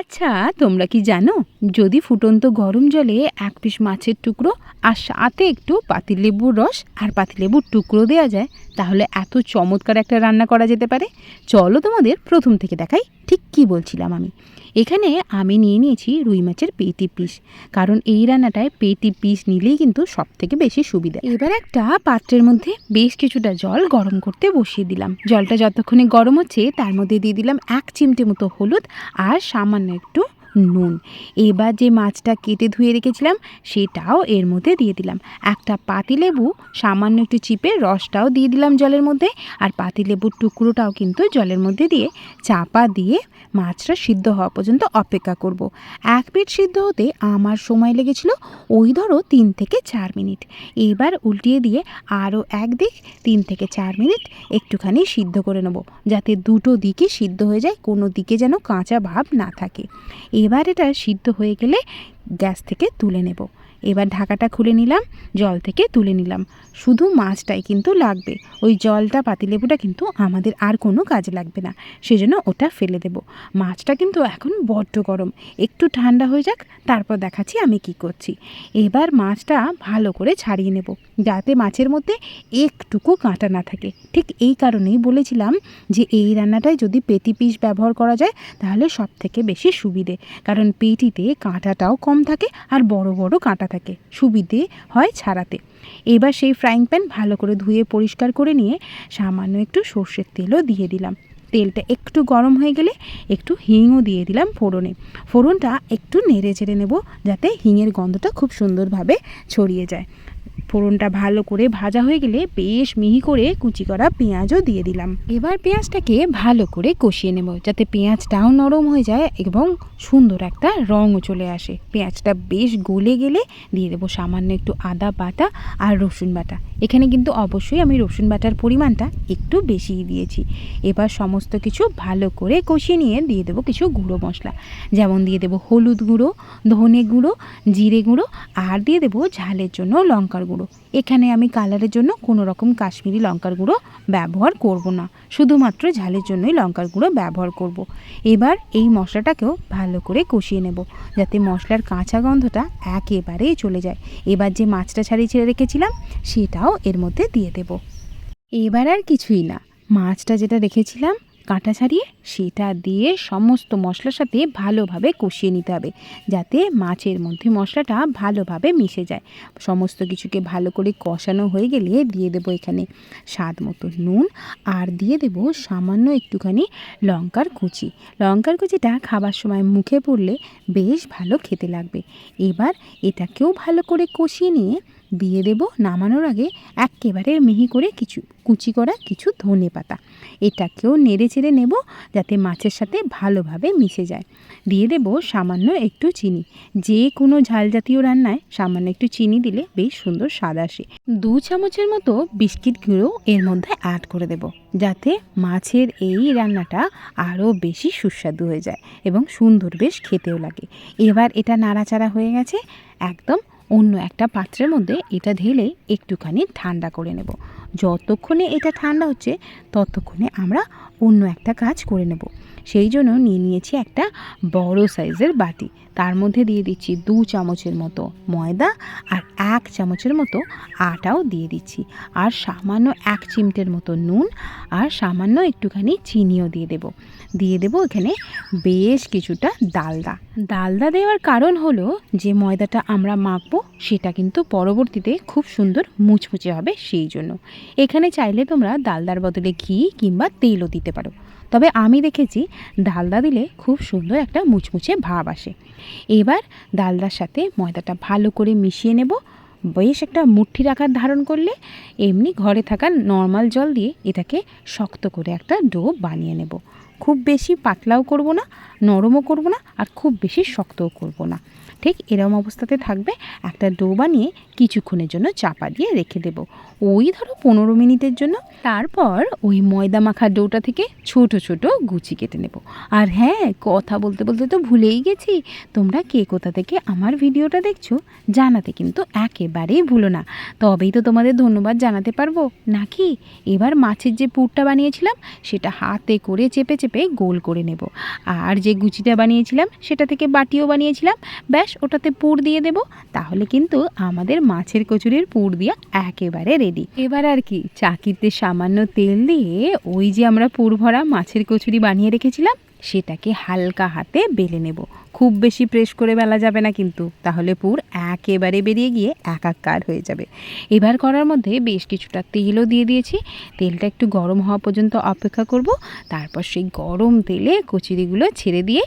আচ্ছা, তোমরা কি জানো, যদি ফুটন্ত গরম জলে এক পিস মাছের টুকরো আর সাথে একটু পাতিলেবুর রস আর পাতিলেবুর টুকরো দেওয়া যায়, তাহলে এত চমৎকার একটা রান্না করা যেতে পারে। চলো তোমাদের প্রথম থেকে দেখাই ঠিক কি বলছিলাম আমি। এখানে আমি নিয়ে নিয়েছি রুই মাছের পেটি পিস, কারণ এই রান্নাটায় পেটি পিস নিলেই কিন্তু সব থেকে বেশি সুবিধা। এবার একটা পাত্রের মধ্যে বেশ কিছুটা জল গরম করতে বসিয়ে দিলাম। জলটা যতক্ষণে গরম হচ্ছে তার মধ্যে দিয়ে দিলাম 1 চিমটে মতো হলুদ আর সামান্য একটু নুন। এবার যে মাছটা কেটে ধুয়ে রেখেছিলাম সেটাও এর মধ্যে দিয়ে দিলাম। একটা পাতিলেবু সামান্য একটু চিপে রসটাও দিয়ে দিলাম জলের মধ্যে, আর পাতিলেবুর টুকরোটাও কিন্তু জলের মধ্যে দিয়ে চাপা দিয়ে মাছটা সিদ্ধ হওয়া পর্যন্ত অপেক্ষা করব। 1 পিঠ সিদ্ধ হতে আমার সময় লেগেছিল ওই ধরো 3 থেকে 4 মিনিট। এবার উল্টিয়ে দিয়ে আরও একদিক 3 থেকে 4 মিনিট একটুখানি সিদ্ধ করে নেব, যাতে দুটো দিকে সিদ্ধ হয়ে যায়, কোনো দিকে যেন কাঁচা ভাব না থাকে। এবার এটা সিদ্ধ হয়ে গেলে গ্যাস থেকে তুলে নেব। এবার ঢাকাটা খুলে নিলাম, জল থেকে তুলে নিলাম। শুধু মাছটাই কিন্তু লাগবে, ওই জলটা পাতিলেবুটা কিন্তু আমাদের আর কোনো কাজে লাগবে না, সেজন্য ওটা ফেলে দেব। মাছটা কিন্তু এখন বড্ড গরম, একটু ঠান্ডা হয়ে যাক, তারপর দেখাচ্ছি আমি কি করছি। এবার মাছটা ভালো করে ছাড়িয়ে নেব, যাতে মাছের মধ্যে একটুকু কাঁটা না থাকে। ঠিক এই কারণেই বলেছিলাম যে এই রান্নাটায় যদি পেটি পিস ব্যবহার করা যায় তাহলে সব থেকে বেশি সুবিধে, কারণ পেটিতে কাঁটাটাও কম থাকে আর বড় বড় কাঁটা থাকে, সুবিধে হয় ছাড়াতে। এবার সেই ফ্রাইং প্যান ভালো করে ধুয়ে পরিষ্কার করে নিয়ে সামান্য একটু সর্ষের তেলও দিয়ে দিলাম। তেলটা একটু গরম হয়ে গেলে একটু হিংও দিয়ে দিলাম ফোড়নে। ফোড়নটা একটু নেড়ে চেড়ে নেব, যাতে হিঙের গন্ধটা খুব সুন্দরভাবে ছড়িয়ে যায়। ফোড়নটা ভালো করে ভাজা হয়ে গেলে বেশ মিহি করে কুচি করা পেঁয়াজও দিয়ে দিলাম। এবার পেঁয়াজটাকে ভালো করে কষিয়ে নেব, যাতে পেঁয়াজটাও নরম হয়ে যায় এবং সুন্দর একটা রঙও চলে আসে। পেঁয়াজটা বেশ গলে গেলে দিয়ে দেবো সামান্য একটু আদা বাটা আর রসুন বাটা। এখানে কিন্তু অবশ্যই আমি রসুন বাটার পরিমাণটা একটু বেশিই দিয়েছি। এবার সমস্ত কিছু ভালো করে কষিয়ে নিয়ে দিয়ে দেবো কিছু গুঁড়ো মশলা, যেমন দিয়ে দেবো হলুদ গুঁড়ো, ধনে গুঁড়ো, জিরে গুঁড়ো, আর দিয়ে দেবো ঝালের জন্য লঙ্কার গুঁড়ো। এখানে আমি কালারের জন্য কোনো রকম কাশ্মীরি লঙ্কার গুঁড়ো ব্যবহার করব না, শুধুমাত্র ঝালের জন্যই লঙ্কার গুঁড়ো ব্যবহার করব। এবার এই মশলাটাকেও ভালো করে কষিয়ে নেব, যাতে মশলার কাঁচা গন্ধটা একেবারেই চলে যায়। এবার যে মাছটা ছাড়িয়ে রেখেছিলাম সেটাও এর মধ্যে দিয়ে দেব। এবার আর কিছুই না, মাছটা যেটা রেখেছিলাম কাঁটা ছাড়িয়ে সেটা দিয়ে সমস্ত মশলার সাথে ভালোভাবে কষিয়ে নিতে হবে, যাতে মাছের মধ্যে মশলাটা ভালোভাবে মিশে যায়। সমস্ত কিছুকে ভালো করে কষানো হয়ে গেলে দিয়ে দেবো এখানে স্বাদ মতো নুন, আর দিয়ে দেবো সামান্য একটুখানি লঙ্কার কুচি। লঙ্কার কুচিটা খাবার সময় মুখে পড়লে বেশ ভালো খেতে লাগবে। এবার এটাকেও ভালো করে কষিয়ে নিয়ে দিয়ে দেব নামানোর আগে একেবারে মিহি করে কুচি করা কিছু ধনেপাতা। এটাকেও নেড়ে চেড়ে নেব, যাতে মাছের সাথে ভালোভাবে মিশে যায়। দিয়ে দেব সামান্য একটু চিনি। যে কোনো ঝাল জাতীয় রান্নায় সামান্য একটু চিনি দিলে বেশ সুন্দর স্বাদ আসে। 2 চামচের মতো বিস্কিট গুঁড়ো এর মধ্যে অ্যাড করে দেব, যাতে মাছের এই রান্নাটা আরও বেশি সুস্বাদু হয়ে যায় এবং সুন্দর বেশ খেতেও লাগে। এবার এটা নাড়াচাড়া হয়ে গেছে, একদম অন্য একটা পাত্রের মধ্যে এটা ঢেলে একটুখানি ঠান্ডা করে নেব। যতক্ষণে এটা ঠান্ডা হচ্ছে ততক্ষণে আমরা অন্য একটা কাজ করে নেব। সেই জন্য নিয়ে নিয়েছি একটা বড় সাইজের বাটি, তার মধ্যে দিয়ে দিচ্ছি 2 চামচের মতো ময়দা আর 1 চামচের মতো আটাও দিয়ে দিচ্ছি, আর সামান্য 1 চিমটের মতো নুন আর সামান্য একটুখানি চিনিও দিয়ে দেব এখানে বেশ কিছুটা ডালদা দেওয়ার কারণ হলো যে ময়দাটা আমরা মাখবো সেটা কিন্তু পরবর্তীতে খুব সুন্দর মুচমুচে হবে, সেই জন্য। এখানে চাইলে তোমরা ডালদার বদলে ঘি কিংবা তেলও দিতে পারো, তবে আমি দেখেছি ডালদা দিলে খুব সুন্দর একটা মুচমুচে ভাব আসে। এবার ডালদার সাথে ময়দাটা ভালো করে মিশিয়ে নেব। বেশ একটা মুঠির আকার ধারণ করলে এমনি ঘরে থাকা নর্মাল জল দিয়ে এটাকে শক্ত করে একটা ডো বানিয়ে নেব। খুব বেশি পাতলাও করব না, নরমও করব না, আর খুব বেশি শক্তও করব না। ঠিক এরম অবস্থাতে থাকবে। একটা ডো বানিয়ে কিছুক্ষণের জন্য চাপা দিয়ে রেখে দেব, ওই ধরো 15 মিনিটের জন্য। তারপর ওই ময়দা মাখা ডোটা থেকে ছোট ছোট গুচি কেটে নেব। আর হ্যাঁ, কথা বলতে বলতে তো ভুলেই গেছি, তোমরা কে কোথা থেকে আমার ভিডিওটা দেখছো জানাতে কিন্তু একেবারেই ভুলো না, তবেই তো তোমাদের ধন্যবাদ জানাতে পারবো নাকি। এবার মাছের যে পুরটা বানিয়েছিলাম সেটা হাতে করে চেপে চেপে গোল করে নেব। আর যে গুচিটা বানিয়েছিলাম সেটা থেকে বাটিও বানিয়েছিলাম, ব্যাস ওটাতে পুর দিয়ে দেব। তাহলে কিন্তু আমাদের মাছের কচুরির পুর দিয়া একেবারে রেডি। এবার আর কি, চাকিতে সামান্য তেল দিয়ে ওই যে আমরা পুর ভরা মাছের কচুরি বানিয়ে রেখেছিলাম সেটাকে হালকা হাতে বেলে নেব। খুব বেশি প্রেস করে বেলা যাবে না কিন্তু, তাহলে পুর একেবারে বেরিয়ে গিয়ে একাকার হয়ে যাবে। এবার করার মধ্যে বেশ কিছুটা তেলও দিয়ে দিয়েছি। তেলটা একটু গরম হওয়া পর্যন্ত অপেক্ষা করব। তারপর সেই গরম তেলে কচুরিগুলো ছেড়ে দিয়ে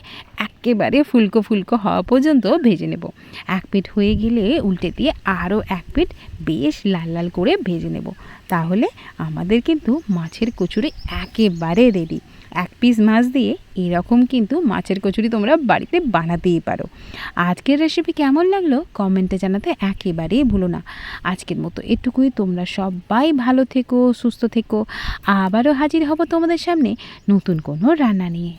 একেবারে ফুলকো ফুলকো হওয়া পর্যন্ত ভেজে নেব। এক পিঠ হয়ে গেলে উল্টে দিয়ে আরও এক পিঠ বেশ লাল লাল করে ভেজে নেব। তাহলে আমাদের কিন্তু মাছের কচুরি একেবারে রেডি। এক পিস মাছ দিয়ে এরকম কিন্তু মাছের কচুরি তোমরা বাড়িতে বানাতেই পারো। আজকের রেসিপি কেমন লাগলো কমেন্টে জানাতে একেবারেই ভুলো না। আজকের মতো এটুকুই, তোমরা সবাই ভালো থেকো, সুস্থ থেকো। আবারও হাজির হব তোমাদের সামনে নতুন কোনো রান্না নিয়ে।